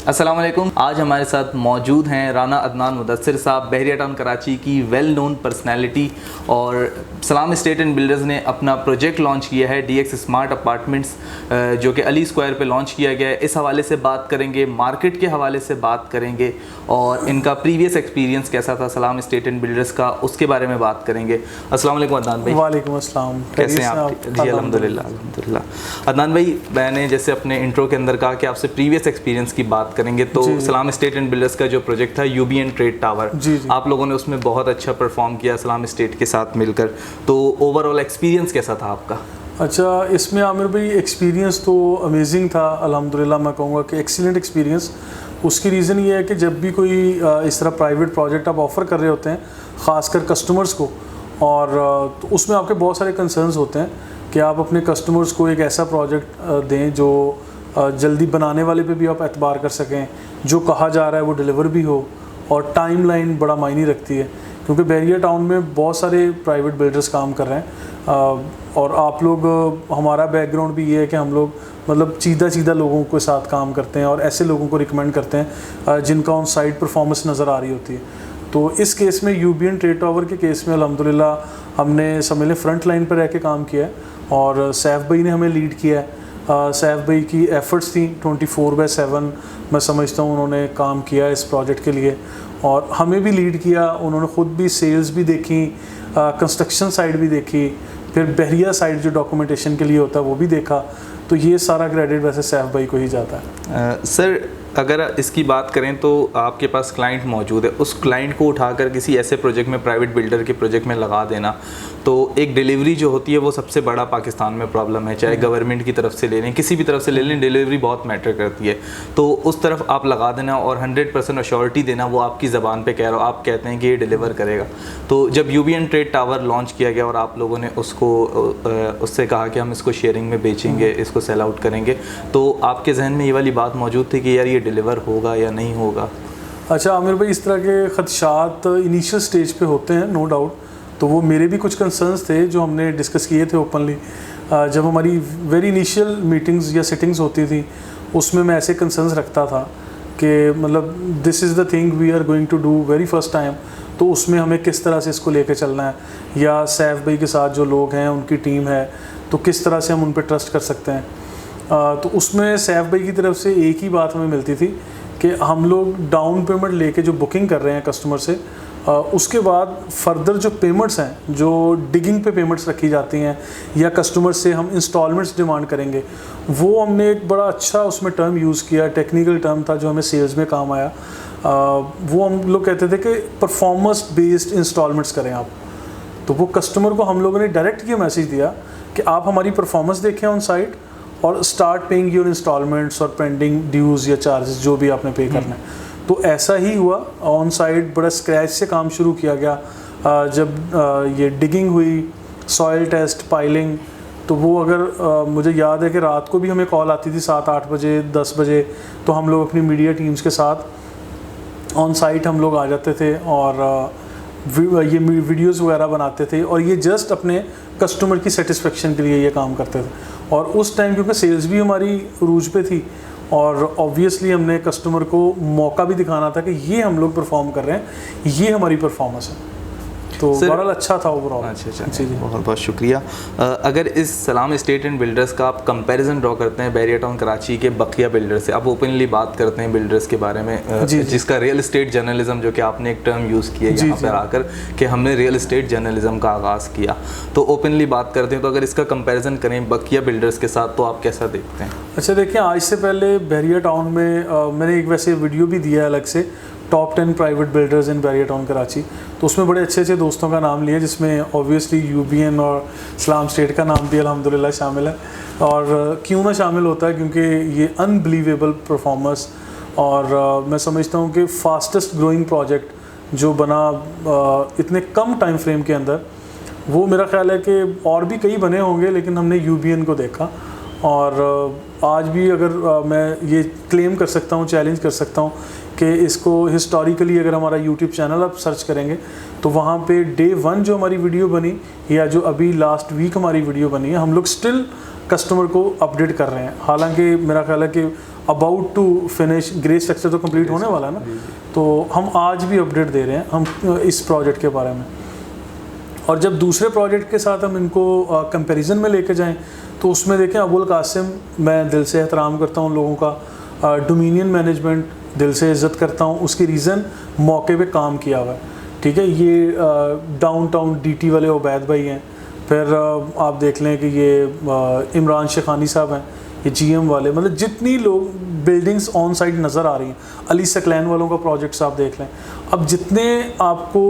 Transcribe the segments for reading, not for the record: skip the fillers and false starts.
अस्सलाम वालेकुम। आज हमारे साथ मौजूद हैं राना अदनान मुदस्सिर साहब, बहरिया टाउन कराची की वेल नोन पर्सनैलिटी। और सलाम एस्टेट एंड बिल्डर्स ने अपना प्रोजेक्ट लॉन्च किया है DX स्मार्ट अपार्टमेंट्स, जो कि अली स्क्वायर पे लॉन्च किया गया है। इस हवाले से बात करेंगे, मार्केट के हवाले से बात करेंगे और इनका प्रीवियस एक्सपीरियंस कैसा था सलाम एस्टेट एंड बिल्डर्स का, उसके बारे में बात करेंगे। अस्सलाम वालेकुम अदनान भाई। वालेकुम अस्सलाम। कैसे हैं आप? जी अल्हम्दुलिल्लाह अल्हम्दुलिल्लाह। अदनान भाई, मैंने जैसे अपने इंट्रो के अंदर कहा कि आपसे प्रीवियस एक्सपीरियंस की बात करेंगे, तो सलाम एस्टेट एंड बिल्डर्स का जो प्रोजेक्ट था UBN ट्रेड टावर, आप लोगों ने उसमें बहुत अच्छा परफॉर्म किया सलाम एस्टेट के साथ मिलकर, तो ओवरऑल एक्सपीरियंस कैसा था आपका? अच्छा, इसमें आमिर भाई एक्सपीरियंस तो अमेजिंग था अल्हम्दुलिल्लाह। मैं कहूँगा कि एक्सीलेंट एक्सपीरियंस। उसकी रीज़न ये है कि जब भी कोई इस तरह प्राइवेट प्रोजेक्ट आप ऑफ़र कर रहे होते हैं, ख़ासकर कस्टमर्स को, और तो उसमें आपके बहुत सारे कंसर्न्स होते हैं कि आप अपने कस्टमर्स को एक ऐसा प्रोजेक्ट दें जो जल्दी बनाने वाले पे भी आप एतबार कर सकें, जो कहा जा रहा है वो डिलीवर भी हो, और टाइमलाइन बड़ा मायने रखती है, क्योंकि बहरिया टाउन में बहुत सारे प्राइवेट बिल्डर्स काम कर रहे हैं। और आप लोग, हमारा बैकग्राउंड भी ये है कि हम लोग मतलब सीधा लोगों के साथ काम करते हैं और ऐसे लोगों को रिकमेंड करते हैं जिनका ऑन साइट परफॉर्मेंस नज़र आ रही होती है। तो इस केस में UBN ट्रेड टावर के केस में अल्हम्दुलिल्लाह हमने समझ लें फ्रंट लाइन पर रह के काम किया है, और सैफ भाई ने हमें लीड किया है। सैफ भाई की एफ़र्ट्स थी 24/7, मैं समझता हूँ उन्होंने काम किया इस प्रोजेक्ट के लिए, और हमें भी लीड किया। उन्होंने ख़ुद भी सेल्स भी देखी, कंस्ट्रक्शन साइड भी देखी, फिर बहरिया साइड जो डॉक्यूमेंटेशन के लिए होता है वो भी देखा। तो ये सारा क्रेडिट वैसे सैफ भाई को ही जाता है। सर, अगर इसकी बात करें तो आपके पास क्लाइंट मौजूद है, उस क्लाइंट को उठाकर किसी ऐसे प्रोजेक्ट में, प्राइवेट बिल्डर के प्रोजेक्ट में लगा देना, तो एक डिलीवरी जो होती है वो सबसे बड़ा पाकिस्तान में प्रॉब्लम है। चाहे गवर्नमेंट की तरफ से ले लें, किसी भी तरफ से ले लें, डिलीवरी बहुत मैटर करती है। तो उस तरफ आप लगा देना और 100% अश्योरिटी देना, वो आपकी ज़बान पे कह रहा हो, आप कहते हैं कि ये डिलीवर करेगा। तो जब UBN ट्रेड टावर लॉन्च किया गया और आप लोगों ने उससे कहा कि हम इसको शेयरिंग में बेचेंगे, इसको सेल आउट करेंगे, तो आपके जहन में ये वाली बात मौजूद थी कि यार ये डिलीवर होगा या नहीं होगा? अच्छा आमिर भाई, इस तरह के ख़दशात इनिशियल स्टेज पे होते हैं, नो डाउट। तो वो मेरे भी कुछ कंसर्न्स थे जो हमने डिस्कस किए थे ओपनली। जब हमारी वेरी इनिशियल मीटिंग्स या सिटिंग्स होती थी, उसमें मैं ऐसे कंसर्न्स रखता था कि मतलब this is the thing we are going to do very first time, तो उसमें हमें किस तरह से इसको लेके चलना है, या सैफ भाई के साथ जो लोग हैं उनकी टीम है, तो किस तरह से हम उन पर ट्रस्ट कर सकते हैं। तो उसमें सैफ भाई की तरफ से एक ही बात हमें मिलती थी कि हम लोग डाउन पेमेंट लेके जो बुकिंग कर रहे हैं कस्टमर से, उसके बाद फर्दर जो पेमेंट्स हैं, जो डिगिंग पे पेमेंट्स रखी जाती हैं, या कस्टमर से हम इंस्टॉलमेंट्स डिमांड करेंगे, वो हमने एक बड़ा अच्छा उसमें टर्म यूज़ किया, टेक्निकल टर्म था जो हमें सेल्स में काम आया। वो हम लोग कहते थे कि परफॉर्मेंस बेस्ड इंस्टॉलमेंट्स करें आप। तो वो कस्टमर को हम लोगों ने डायरेक्ट ये मैसेज दिया कि आप हमारी परफॉर्मेंस देखें ऑन साइट और स्टार्ट पेइंग योर इंस्टॉलमेंट्स और पेंडिंग ड्यूज़ या चार्जेस जो भी आपने पे करना है। तो ऐसा ही हुआ, ऑन साइट बड़ा स्क्रैच से काम शुरू किया गया। जब ये डिगिंग हुई, सॉइल टेस्ट, पाइलिंग, तो वो अगर मुझे याद है कि रात को भी हमें कॉल आती थी 7-8 बजे, 10 बजे, तो हम लोग अपनी मीडिया टीम्स के साथ ऑन साइट हम लोग आ जाते थे और ये वीडियोज़ वगैरह बनाते थे, और ये जस्ट अपने कस्टमर की सेटिस्फेक्शन के लिए ये काम करते थे। और उस टाइम क्योंकि सेल्स भी हमारी रूज पे थी, और ऑब्वियसली हमने कस्टमर को मौका भी दिखाना था कि ये हम लोग परफॉर्म कर रहे हैं, ये हमारी परफॉर्मेंस है। तो बहरहाल अच्छा था ओवरऑल। अच्छा जी, बहुत बहुत शुक्रिया। अगर इस सलाम एस्टेट एंड बिल्डर्स का आप कंपैरिजन ड्रॉ करते हैं बहरिया टाउन कराची के बकिया बिल्डर से, आप ओपनली बात करते हैं बिल्डर्स के बारे में, जिसका रियल एस्टेट जर्नलिज्म, जो कि आपने एक टर्म यूज़ किया यहाँ पर आकर कि हमने रियल एस्टेट जर्नलिज्म का आगाज़ किया, तो ओपनली बात करते हैं, तो अगर इसका कंपेरिजन करें बकिया बिल्डर्स के साथ, तो आप कैसा देखते हैं? अच्छा देखिए, आज से पहले बहरिया टाउन में मैंने एक वैसे वीडियो भी दिया है अलग से, टॉप 10 प्राइवेट बिल्डर्स इन बहरिया टाउन कराची। तो उसमें बड़े अच्छे अच्छे दोस्तों का नाम लिया, जिसमें ऑब्वियसली UBN और सलाम स्टेट का नाम भी अल्हम्दुलिल्लाह शामिल है। और क्यों ना शामिल होता है, क्योंकि ये अनबिलीवेबल परफॉर्मेंस, और मैं समझता हूँ कि फास्टेस्ट ग्रोइंग प्रोजेक्ट जो बना इतने कम टाइम फ्रेम के अंदर, वो मेरा ख्याल है कि और भी कई बने होंगे, लेकिन हमने UBN को देखा। और आज भी अगर मैं ये क्लेम कर सकता हूँ, चैलेंज कर सकता हूँ कि इसको हिस्टोरिकली अगर हमारा YouTube चैनल आप सर्च करेंगे, तो वहाँ पे डे 1 जो हमारी वीडियो बनी, या जो अभी लास्ट वीक हमारी वीडियो बनी है, हम लोग स्टिल कस्टमर को अपडेट कर रहे हैं। हालांकि मेरा ख्याल है कि about to finish grey structure तो कंप्लीट होने वाला है ना, तो हम आज भी अपडेट दे रहे हैं हम इस प्रोजेक्ट के बारे में। और जब दूसरे प्रोजेक्ट के साथ हम इनको कंपैरिजन में लेके जाएं तो उसमें देखें अबुल कासिम, मैं दिल से एहतराम करता हूँ लोगों का, डोमिनियन मैनेजमेंट दिल से इज़्ज़त करता हूँ, उसकी रीज़न मौके पे काम किया हुआ है, ठीक है। ये डाउनटाउन डीटी वाले उबैद भाई हैं, फिर आप देख लें कि ये इमरान शेखानी साहब हैं, ये जीएम वाले, मतलब जितनी लोग बिल्डिंग्स ऑन साइट नज़र आ रही हैं, अली सकलैन वालों का प्रोजेक्ट्स आप देख लें, अब जितने आपको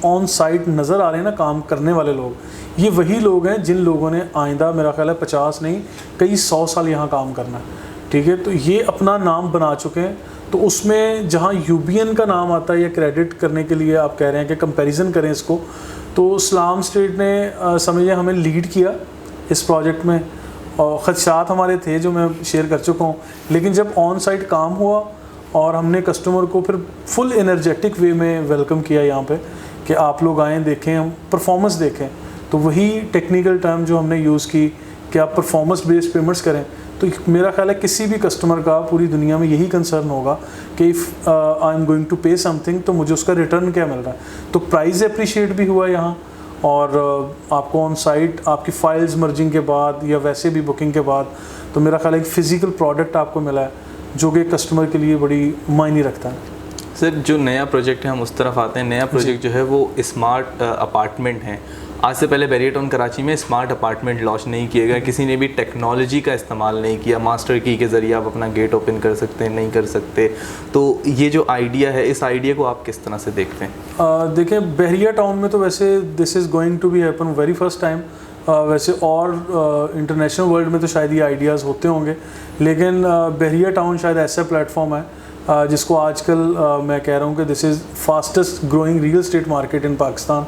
ऑन साइट नज़र आ रहे हैं ना काम करने वाले लोग, ये वही लोग हैं जिन लोगों ने आइंदा मेरा ख्याल है 50 नहीं कई 100 साल यहाँ काम करना है, ठीक है। तो ये अपना नाम बना चुके हैं। तो उसमें जहाँ यूबीएन का नाम आता है या क्रेडिट करने के लिए आप कह रहे हैं कि कंपैरिजन करें इसको, तो इस्लाम स्टेट ने समझिए हमें लीड किया इस प्रोजेक्ट में, और ख़दशात हमारे थे जो मैं शेयर कर चुका हूँ, लेकिन जब ऑन साइट काम हुआ और हमने कस्टमर को फिर फुल एनर्जेटिक वे में वेलकम किया यहाँ पे कि आप लोग आएँ देखें, हम परफॉर्मेंस देखें, तो वही टेक्निकल टर्म जो हमने यूज़ की कि आप परफॉर्मेंस बेस्ड पेमेंट्स करें। तो मेरा ख्याल है किसी भी कस्टमर का पूरी दुनिया में यही कंसर्न होगा कि if I am going to pay something तो मुझे उसका रिटर्न क्या मिल रहा है। तो प्राइस अप्रिशिएट भी हुआ यहाँ, और आपको ऑन साइट आपकी फाइल्स मर्जिंग के बाद या वैसे भी बुकिंग के बाद, तो मेरा ख्याल है एक फ़िज़िकल प्रोडक्ट आपको मिला है जो कि कस्टमर के लिए बड़ी मायने रखता है। सर जो नया प्रोजेक्ट है हम उस तरफ आते हैं। नया प्रोजेक्ट जो है वो स्मार्ट अपार्टमेंट है। आज से पहले बैरियर टाउन कराची में स्मार्ट अपार्टमेंट लॉन्च नहीं किए गए, किसी ने भी टेक्नोलॉजी का इस्तेमाल नहीं किया। मास्टर की के ज़रिए आप अपना गेट ओपन कर सकते हैं, नहीं कर सकते। तो ये जो आइडिया है, इस आइडिया को आप किस तरह से देखते हैं? देखें बैरियर टाउन में तो वैसे this is going to be happen very first time. वैसे और इंटरनेशनल वर्ल्ड में तो शायद ये आइडियाज़ होते होंगे, लेकिन बैरियर टाउन शायद ऐसा प्लेटफॉर्म है जिसको आजकल मैं कह रहा हूँ कि this is fastest growing real estate market in Pakistan,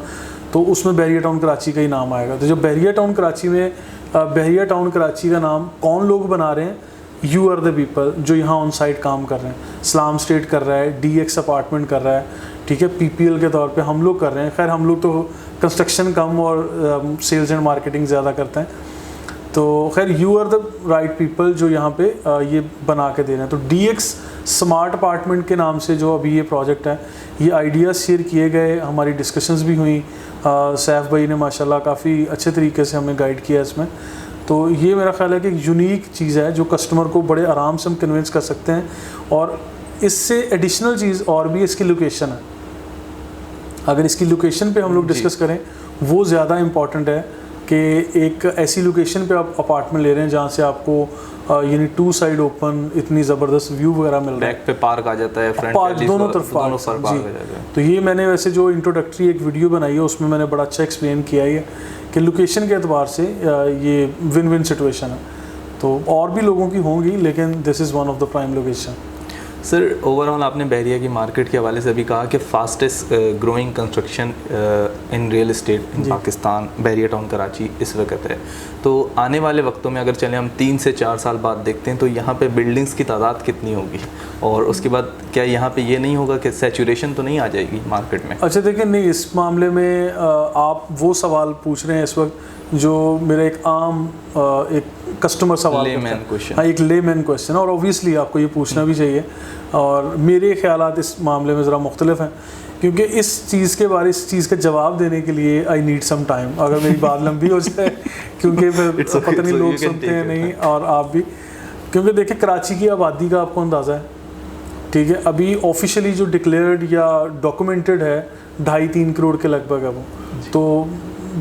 तो उसमें बैरियर टाउन कराची का ही नाम आएगा। तो जब बैरियर टाउन कराची में बैरियर टाउन कराची का नाम कौन लोग बना रहे हैं? यू आर द पीपल जो यहाँ ऑन साइट काम कर रहे हैं। इस्लाम स्टेट कर रहा है, DX अपार्टमेंट कर रहा है, ठीक है, PPL के तौर पे हम लोग कर रहे हैं। खैर हम लोग तो कंस्ट्रक्शन कम और सेल्स एंड मार्केटिंग ज़्यादा करते हैं, तो खैर you are the right people जो यहाँ पे ये बना के दे रहे हैं। तो DX स्मार्ट अपार्टमेंट के नाम से जो अभी ये प्रोजेक्ट है, ये आइडियाज़ शेयर किए गए, हमारी डिस्कशंस भी हुई। सैफ भाई ने माशाल्लाह काफ़ी अच्छे तरीके से हमें गाइड किया इसमें। तो ये मेरा ख्याल है कि एक यूनिक चीज़ है जो कस्टमर को बड़े आराम से हम कन्विंस कर सकते हैं। और इससे एडिशनल चीज़ और भी इसकी लोकेशन है। अगर इसकी लोकेशन पे हम लोग डिस्कस करें, वो ज़्यादा इम्पॉर्टेंट है कि एक ऐसी लोकेशन पे आप अपार्टमेंट ले रहे हैं जहाँ से आपको यानी 2 साइड ओपन इतनी ज़बरदस्त व्यू वगैरह मिल रहा है। बैक पे पार्क आ जाता है, फ्रंट पार्क दोनों तरफ पार्क आ जाता है। तो ये मैंने वैसे जो इंट्रोडक्टरी एक वीडियो बनाई है उसमें मैंने बड़ा अच्छा एक्सप्लेन किया है कि लोकेशन के एतबार से ये विन विन सिचुएशन है। तो और भी लोगों की होंगी, लेकिन this is one of the prime location. Sir overall आपने बहरिया की मार्केट के हवाले से अभी कहा कि fastest growing construction in real estate in Pakistan Bahria town Karachi इस वक्त है। तो आने वाले वक्तों में अगर चलें हम 3 से 4 साल बाद देखते हैं तो यहाँ पे बिल्डिंग्स की तादाद कितनी होगी, और उसके बाद क्या यहाँ पे ये नहीं होगा कि सैचुरेशन तो नहीं आ जाएगी मार्केट में? अच्छा देखिए, नहीं, इस मामले में आप वो सवाल पूछ रहे हैं इस वक्त जो मेरा एक आम एक कस्टमर सवाल क्वेश्चन। हाँ, एक लेमैन क्वेश्चन, और ऑब्वियसली आपको ये पूछना भी चाहिए। और मेरे ख्यालात इस मामले में ज़रा मुख्तलिफ हैं, क्योंकि इस चीज़ के बारे इस चीज़ का जवाब देने के लिए आई नीड सम टाइम। अगर मेरी बात लंबी हो जाए क्योंकि फिर पता नहीं लोग सुनते हैं नहीं, और आप भी, क्योंकि देखिए कराची की आबादी का आपको अंदाज़ा है, ठीक है। अभी ऑफिशियली जो डिक्लेयर्ड या डॉक्यूमेंटेड है 2.5-3 करोड़ के लगभग है वो। तो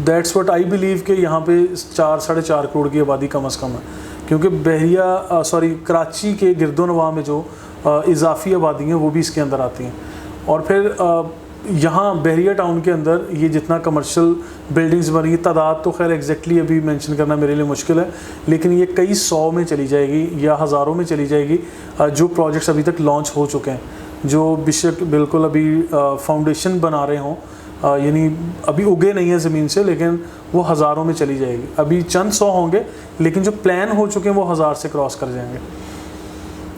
दैट्स व्हाट आई बिलीव कि यहाँ पे 4-4.5 करोड़ की आबादी कम अज़ कम है, क्योंकि बहरिया कराची के गिरदोनवा में जो इजाफी आबादी हैं वो भी इसके अंदर आती हैं। और फिर यहाँ बहरिया टाउन के अंदर ये जितना कमर्शियल बिल्डिंग्स बन रही है, तादाद तो खैर एग्जैक्टली अभी मेंशन करना मेरे लिए मुश्किल है, लेकिन ये कई 100 में चली जाएगी या हज़ारों में चली जाएगी जो प्रोजेक्ट्स अभी तक लॉन्च हो चुके हैं, जो बेशक बिल्कुल अभी फाउंडेशन बना रहे हों, यानी अभी उगे नहीं है ज़मीन से, लेकिन वो हज़ारों में चली जाएगी। अभी चंद 100 होंगे, लेकिन जो प्लान हो चुके हैं वो 1000 से क्रॉस कर जाएंगे।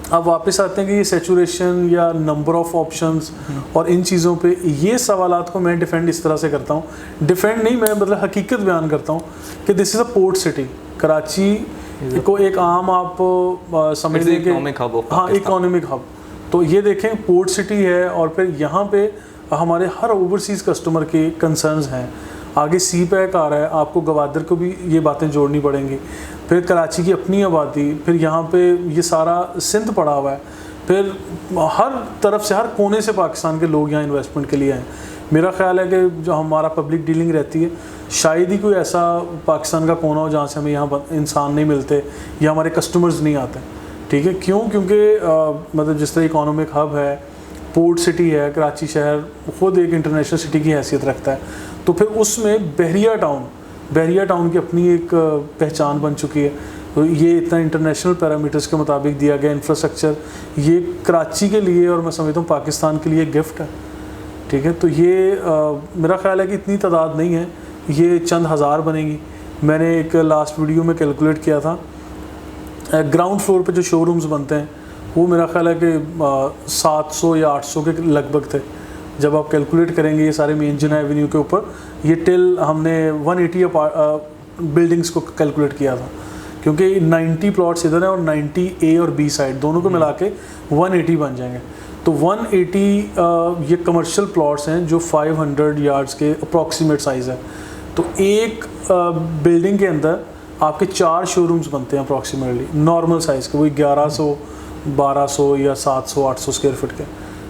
अब वापस आते हैं कि ये सैचुरेशन या नंबर ऑफ़ ऑप्शंस और इन चीज़ों पे, ये सवालात को मैं डिफेंड इस तरह से करता हूँ, डिफेंड नहीं, मैं मतलब हकीकत बयान करता हूँ कि this is a port city. Karachi को एक आम आप समझ लें कि इकोनॉमिक हब, हाँ इकोनॉमिक हब, तो ये देखें पोर्ट सिटी है और फिर यहाँ पे हमारे हर ओवरसीज़ कस्टमर के कंसर्न्स हैं। आगे सी पैक आ रहा है, आपको गवादर को भी ये बातें जोड़नी पड़ेंगी, फिर कराची की अपनी आबादी, फिर यहाँ पे ये सारा सिंध पड़ा हुआ है, फिर हर तरफ से हर कोने से पाकिस्तान के लोग यहाँ इन्वेस्टमेंट के लिए आए। मेरा ख्याल है कि जो हमारा पब्लिक डीलिंग रहती है, शायद ही कोई ऐसा पाकिस्तान का कोना हो जहाँ से हमें यहाँ इंसान नहीं मिलते या हमारे कस्टमर्स नहीं आते। ठीक है, क्यों? क्योंकि मतलब जिस तरह इकोनॉमिक हब है, पोर्ट सिटी है, कराची शहर ख़ुद एक इंटरनेशनल सिटी की हैसियत रखता है, तो फिर उसमें बहरिया टाउन की अपनी एक पहचान बन चुकी है। तो ये इतना इंटरनेशनल पैरामीटर्स के मुताबिक दिया गया इंफ्रास्ट्रक्चर, ये कराची के लिए और मैं समझता हूँ पाकिस्तान के लिए गिफ्ट है। ठीक है, तो ये मेरा ख्याल है कि इतनी तादाद नहीं है, ये चंद हज़ार बनेगी। मैंने एक लास्ट वीडियो में कैलकुलेट किया था, ग्राउंड फ्लोर पे जो शोरूम्स बनते हैं वो मेरा ख्याल है कि 700 या 800 के लगभग थे। जब आप कैलकुलेट करेंगे ये सारे मेन जिना एवेन्यू के ऊपर, ये टिल हमने 180 बिल्डिंग्स को कैलकुलेट किया था, क्योंकि 90 प्लॉट्स इधर हैं और 90 ए और बी साइड दोनों को मिला के 180 बन जाएंगे। तो 180 ये कमर्शियल प्लॉट्स हैं जो 500 यार्ड्स के अप्रॉक्सीमेट साइज़ है। तो एक बिल्डिंग के अंदर आपके 4 शोरूम्स बनते हैं अप्रॉक्सीमेटली नॉर्मल साइज़ के, वही 1100, 1200 या 700, 800 स्क्वायर फीट के।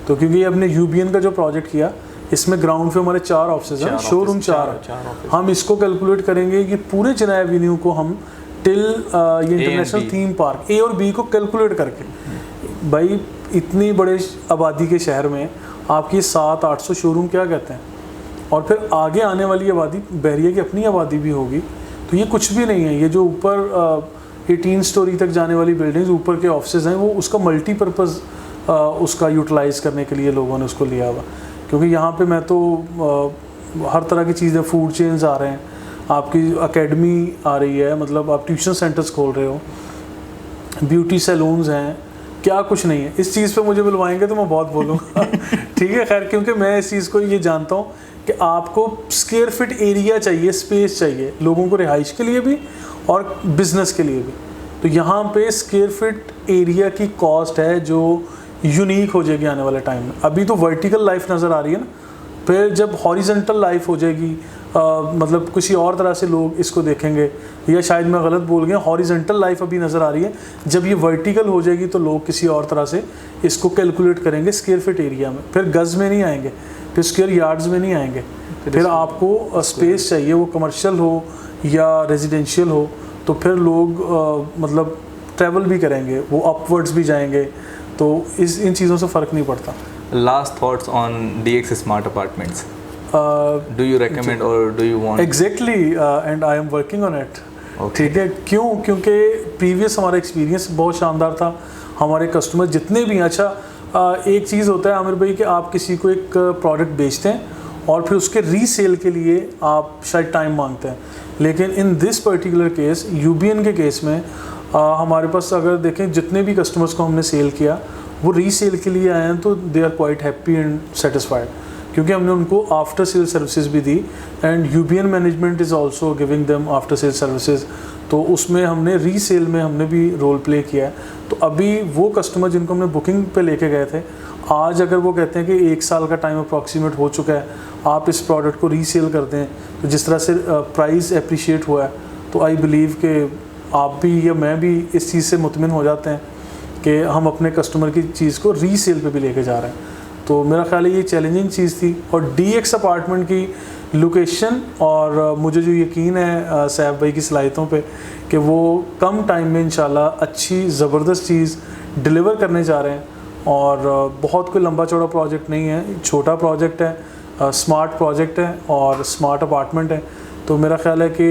तो क्योंकि हमने यूबीएन का जो प्रोजेक्ट किया, इसमें ग्राउंड पे हमारे 4 ऑफिस हैं, शोरूम 4 है। हम इसको कैलकुलेट करेंगे कि पूरे जिना एवेन्यू को हम टिल ये इंटरनेशनल थीम पार्क ए और बी को कैलकुलेट करके, भाई इतनी बड़े आबादी के शहर में आपकी 700-800 शोरूम क्या कहते हैं, और फिर आगे आने वाली आबादी बहरिया की अपनी आबादी भी होगी, तो ये कुछ भी नहीं है। ये जो ऊपर 18 स्टोरी तक जाने वाली बिल्डिंग्स, ऊपर के ऑफिसेज हैं, वो उसका मल्टीपर्पज़ उसका यूटिलाइज़ करने के लिए लोगों ने उसको लिया हुआ। क्योंकि यहाँ पे मैं तो हर तरह की चीज़ें, फूड चेन्स आ रहे हैं, आपकी एकेडमी आ रही है, मतलब आप ट्यूशन सेंटर्स खोल रहे हो, ब्यूटी सैलून्स हैं, क्या कुछ नहीं है। इस चीज़ पे मुझे बुलवाएंगे तो मैं बहुत बोलूँगा ठीक है, खैर, क्योंकि मैं इस चीज़ को ये जानता हूँ कि आपको स्क्वायर फीट एरिया चाहिए, स्पेस चाहिए लोगों को रिहाइश के लिए भी और बिज़नेस के लिए भी। तो यहाँ पे स्क्वायर फीट एरिया की कॉस्ट है जो यूनिक हो जाएगी आने वाले टाइम में। अभी तो वर्टिकल लाइफ नज़र आ रही है ना, फिर जब हॉरिजेंटल लाइफ हो जाएगी, मतलब किसी और तरह से लोग इसको देखेंगे, या शायद मैं गलत बोल गया, हॉरिजेंटल लाइफ अभी नज़र आ रही है, जब ये वर्टिकल हो जाएगी तो लोग किसी और तरह से इसको कैलकुलेट करेंगे स्क्वायर फीट एरिया में, फिर गज़ में नहीं आएंगे, फिर स्क्वायर यार्ड्स में नहीं आएंगे, फिर आपको स्पेस चाहिए, वो कमर्शियल हो या रेजिडेंशियल हो, तो फिर लोग मतलब ट्रैवल भी करेंगे, वो अपवर्ड्स भी जाएंगे, तो इन चीज़ों से फ़र्क नहीं पड़ता। Last thoughts on DX Smart Apartments. Do you recommend or do you want? Exactly, and I am working on it. Okay. ठीक है, क्यों? क्योंकि प्रीवियस हमारा एक्सपीरियंस बहुत शानदार था। हमारे कस्टमर जितने भी, अच्छा एक चीज़ होता है आमिर भाई कि आप किसी को एक प्रोडक्ट बेचते हैं और फिर उसके रीसेल के लिए आप शायद टाइम मांगते हैं, लेकिन in this particular case, UBN के केस में हमारे पास अगर देखें जितने भी कस्टमर्स को हमने सेल किया वो रीसेल के लिए आए हैं, तो they are quite happy and satisfied, क्योंकि हमने उनको आफ्टर सेल सर्विसेज भी दी, and UBN management is also giving them after sale services. तो उसमें हमने रीसेल में हमने भी रोल प्ले किया है। तो अभी वो कस्टमर जिनको हमने बुकिंग पे लेके गए थे, आज अगर वो कहते हैं कि 1 साल का टाइम अप्रॉक्सीमेट हो चुका है, आप इस प्रोडक्ट को रीसेल करते हैं, तो जिस तरह से प्राइस अप्रिशिएट हुआ है, तो आई बिलीव कि आप भी या मैं भी इस चीज़ से मुतमिन हो जाते हैं कि हम अपने कस्टमर की चीज़ को रीसेल पे भी लेके जा रहे हैं। तो मेरा ख्याल है ये चैलेंजिंग चीज़ थी, और DX अपार्टमेंट की लोकेशन, और मुझे जो यकीन है सैफ भाई की सलाहियतों पे कि वो कम टाइम में इंशाल्लाह अच्छी ज़बरदस्त चीज़ डिलीवर करने जा रहे हैं, और बहुत कोई लंबा चौड़ा प्रोजेक्ट नहीं है, छोटा प्रोजेक्ट है, स्मार्ट प्रोजेक्ट है और स्मार्ट अपार्टमेंट है। तो मेरा ख्याल है कि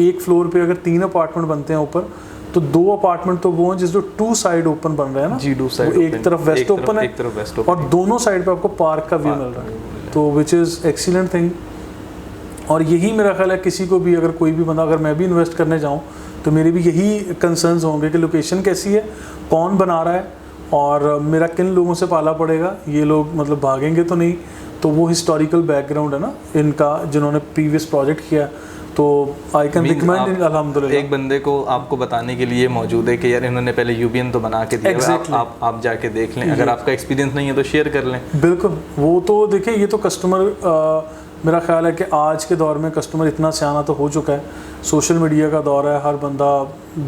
एक फ्लोर पे अगर 3 अपार्टमेंट बनते हैं ऊपर, तो 2 अपार्टमेंट तो वो हैं जिस जो 2 साइड ओपन बन रहे हैं ना, जी, 2 साइड, एक तरफ वेस्ट ओपन है और दोनों साइड पे आपको पार्क का व्यू मिल रहा है, तो विच इज़ एक्सीलेंट थिंग। और यही मेरा ख्याल है किसी को भी, अगर कोई भी बंदा, अगर मैं भी इन्वेस्ट करने जाऊँ तो मेरे भी यही कंसर्न्स होंगे कि लोकेशन कैसी है, कौन बना रहा है, और मेरा किन लोगों से पाला पड़ेगा, ये लोग मतलब भागेंगे तो नहीं, तो वो हिस्टोरिकल बैकग्राउंड है ना इनका, जिन्होंने प्रीवियस प्रोजेक्ट किया, तो आई कैन Means रिकमेंड अल्हम्दुलिल्लाह। एक बंदे को आपको बताने के लिए मौजूद है कि यार इन्होंने पहले यूबीएन तो बना के दिया है, Exactly. आप जाके देख लें, अगर आपका एक्सपीरियंस नहीं है तो शेयर कर लें। बिल्कुल, वो तो देखिए ये तो कस्टमर मेरा ख्याल है कि आज के दौर में कस्टमर इतना सियाना तो हो चुका है, सोशल मीडिया का दौर है, हर बंदा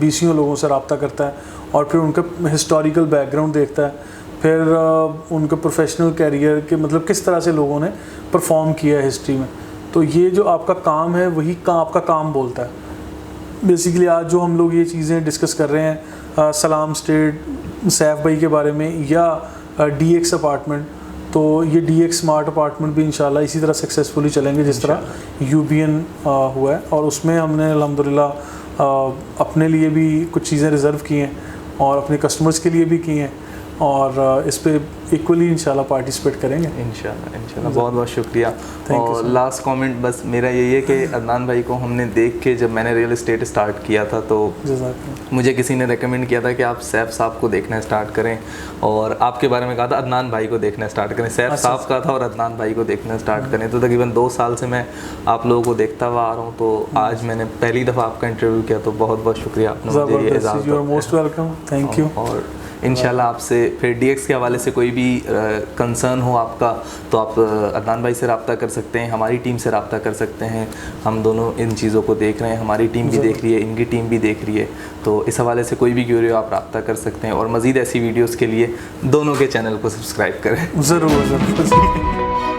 बीसियों लोगों से रब्ता करता है और फिर उनका हिस्टोरिकल बैकग्राउंड देखता है, फिर उनके प्रोफेशनल कैरियर के मतलब किस तरह से लोगों ने परफॉर्म किया है हिस्ट्री में। तो ये जो आपका काम है वही आपका काम बोलता है। बेसिकली आज जो हम लोग ये चीज़ें डिस्कस कर रहे हैं सलाम स्टेट, सैफ भाई के बारे में या DX अपार्टमेंट, तो ये DX स्मार्ट अपार्टमेंट भी इंशाल्लाह इसी तरह सक्सेसफुली चलेंगे जिस तरह यूबीएन हुआ है। और उसमें हमने अल्हम्दुलिल्लाह अपने लिए भी कुछ चीज़ें रिज़र्व की हैं और अपने कस्टमर्स के लिए भी की हैं और इस पे इक्वली इंशाल्लाह पार्टिसिपेट करेंगे इंशाल्लाह। बहुत बहुत शुक्रिया। Thank you, और sir. लास्ट कमेंट बस मेरा यही है कि अदनान भाई को हमने देख के जब मैंने रियल एस्टेट स्टार्ट किया था तो जज़ाकल्लाह। मुझे किसी ने रेकमेंड किया था कि आप सैफ साहब को देखना स्टार्ट करें, और आपके बारे में कहा था अदनान भाई को देखना स्टार्ट करें। सैफ साहब का था और अदनान भाई को देखना स्टार्ट करें। तो तकरीबन 2 साल से मैं आप लोगों को देखता हुआ आ रहा हूँ, तो आज मैंने पहली दफ़ा आपका इंटरव्यू किया, तो बहुत बहुत शुक्रिया आपने मुझे ये इजाज़त you are most welcome, thank you. और इंशाल्लाह आपसे फिर DX के हवाले से कोई भी कंसर्न हो आपका तो आप अदनान भाई से रब्ता कर सकते हैं, हमारी टीम से रब्ता कर सकते हैं। हम दोनों इन चीज़ों को देख रहे हैं, हमारी टीम भी देख रही है, इनकी टीम भी देख रही है। तो इस हवाले से कोई भी क्यूरी हो आप रब्ता कर सकते हैं। और मज़ीद ऐसी वीडियोज़ के लिए दोनों के चैनल को सब्सक्राइब करें। ज़रूर ज़रूर।